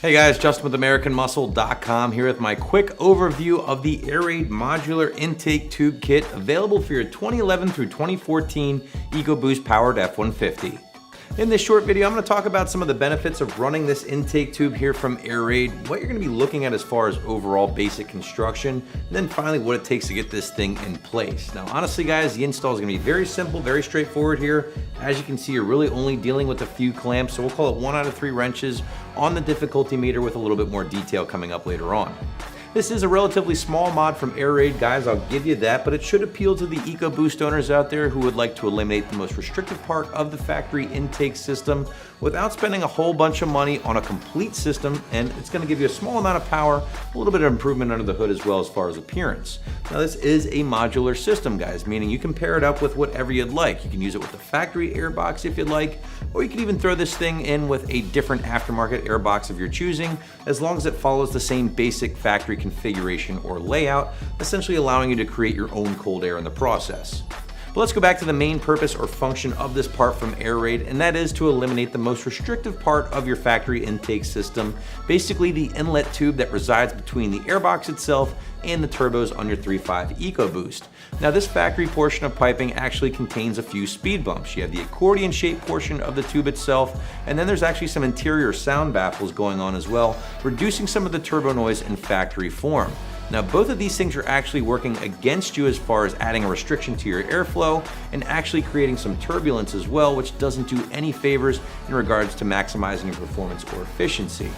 Hey guys, Justin with AmericanMuscle.com here with my quick overview of the Airaid Modular Intake Tube Kit available for your 2011 through 2014 EcoBoost powered F150. In this short video, I'm going to talk about some of the benefits of running this intake tube here from Airaid, what you're going to be looking at as far as overall basic construction, and then finally what it takes to get this thing in place. Now honestly guys, the install is going to be very simple, very straightforward here. As you can see, you're really only dealing with a few clamps, so we'll call it 1 out of 3 wrenches on the difficulty meter with a little bit more detail coming up later on. This is a relatively small mod from Airaid, guys, I'll give you that, but it should appeal to the EcoBoost owners out there who would like to eliminate the most restrictive part of the factory intake system without spending a whole bunch of money on a complete system, and it's going to give you a small amount of power, a little bit of improvement under the hood as well as far as appearance. Now this is a modular system, guys, meaning you can pair it up with whatever you'd like. You can use it with the factory airbox if you'd like, or you can even throw this thing in with a different aftermarket airbox of your choosing, as long as it follows the same basic factory configuration or layout, essentially allowing you to create your own cold air in the process. But let's go back to the main purpose or function of this part from Airaid, and that is to eliminate the most restrictive part of your factory intake system, basically the inlet tube that resides between the airbox itself and the turbos on your 3.5 EcoBoost. Now this factory portion of piping actually contains a few speed bumps. You have the accordion-shaped portion of the tube itself, and then there's actually some interior sound baffles going on as well, reducing some of the turbo noise in factory form. Now both of these things are actually working against you as far as adding a restriction to your airflow and actually creating some turbulence as well, which doesn't do any favors in regards to maximizing your performance or efficiency.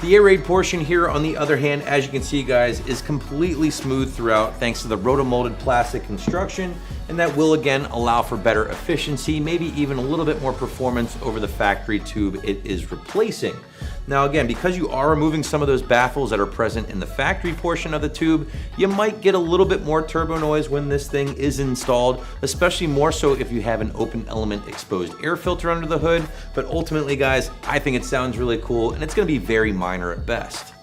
The Airaid portion here, on the other hand, as you can see guys, is completely smooth throughout thanks to the rotomolded plastic construction, and that will again allow for better efficiency, maybe even a little bit more performance over the factory tube it is replacing. Now again, because you are removing some of those baffles that are present in the factory portion of the tube, you might get a little bit more turbo noise when this thing is installed, especially more so if you have an open element exposed air filter under the hood. But ultimately guys, I think it sounds really cool and it's going to be very minor at best.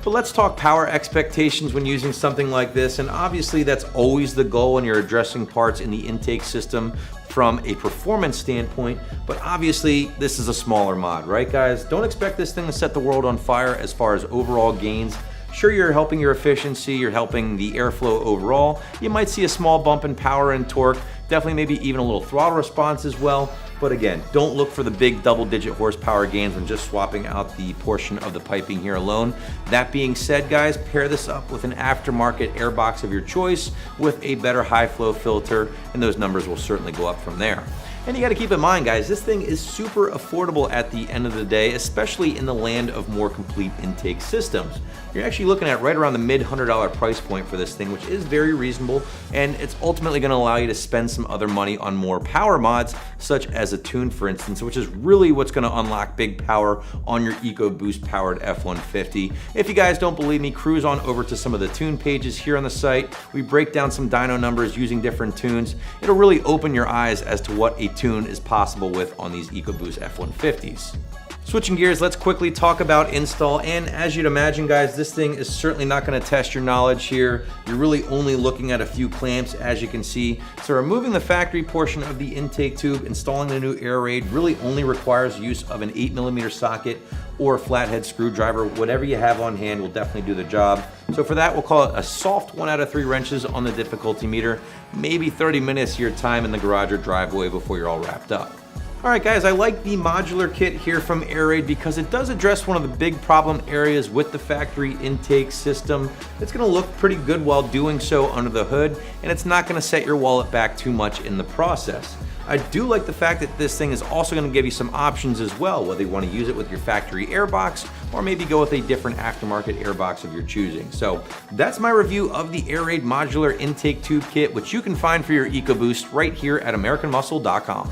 But let's talk power expectations when using something like this, and obviously that's always the goal when you're addressing parts in the intake system from a performance standpoint, but obviously this is a smaller mod, right guys? Don't expect this thing to set the world on fire as far as overall gains. Sure, you're helping your efficiency, you're helping the airflow overall. You might see a small bump in power and torque, definitely maybe even a little throttle response as well. But again, don't look for the big double-digit horsepower gains when just swapping out the portion of the piping here alone. That being said, guys, pair this up with an aftermarket airbox of your choice with a better high flow filter, and those numbers will certainly go up from there. And you got to keep in mind, guys, this thing is super affordable at the end of the day, especially in the land of more complete intake systems. You're actually looking at right around the mid-$100 price point for this thing, which is very reasonable, and it's ultimately going to allow you to spend some other money on more power mods, such as a tune, for instance, which is really what's going to unlock big power on your EcoBoost powered F150. If you guys don't believe me, cruise on over to some of the tune pages here on the site. We break down some dyno numbers using different tunes. It'll really open your eyes as to what a tune is possible with on these EcoBoost F150s. Switching gears, let's quickly talk about install, and as you'd imagine guys, this thing is certainly not going to test your knowledge here. You're really only looking at a few clamps, as you can see. So removing the factory portion of the intake tube, installing the new Airaid really only requires use of an 8mm socket or a flathead screwdriver. Whatever you have on hand will definitely do the job. So for that, we'll call it a soft 1 out of 3 wrenches on the difficulty meter, maybe 30 minutes of your time in the garage or driveway before you're all wrapped up. Alright guys, I like the modular kit here from Airaid because it does address one of the big problem areas with the factory intake system. It's going to look pretty good while doing so under the hood, and it's not going to set your wallet back too much in the process. I do like the fact that this thing is also going to give you some options as well, whether you want to use it with your factory airbox or maybe go with a different aftermarket airbox of your choosing. So that's my review of the Airaid Modular Intake Tube Kit, which you can find for your EcoBoost right here at AmericanMuscle.com.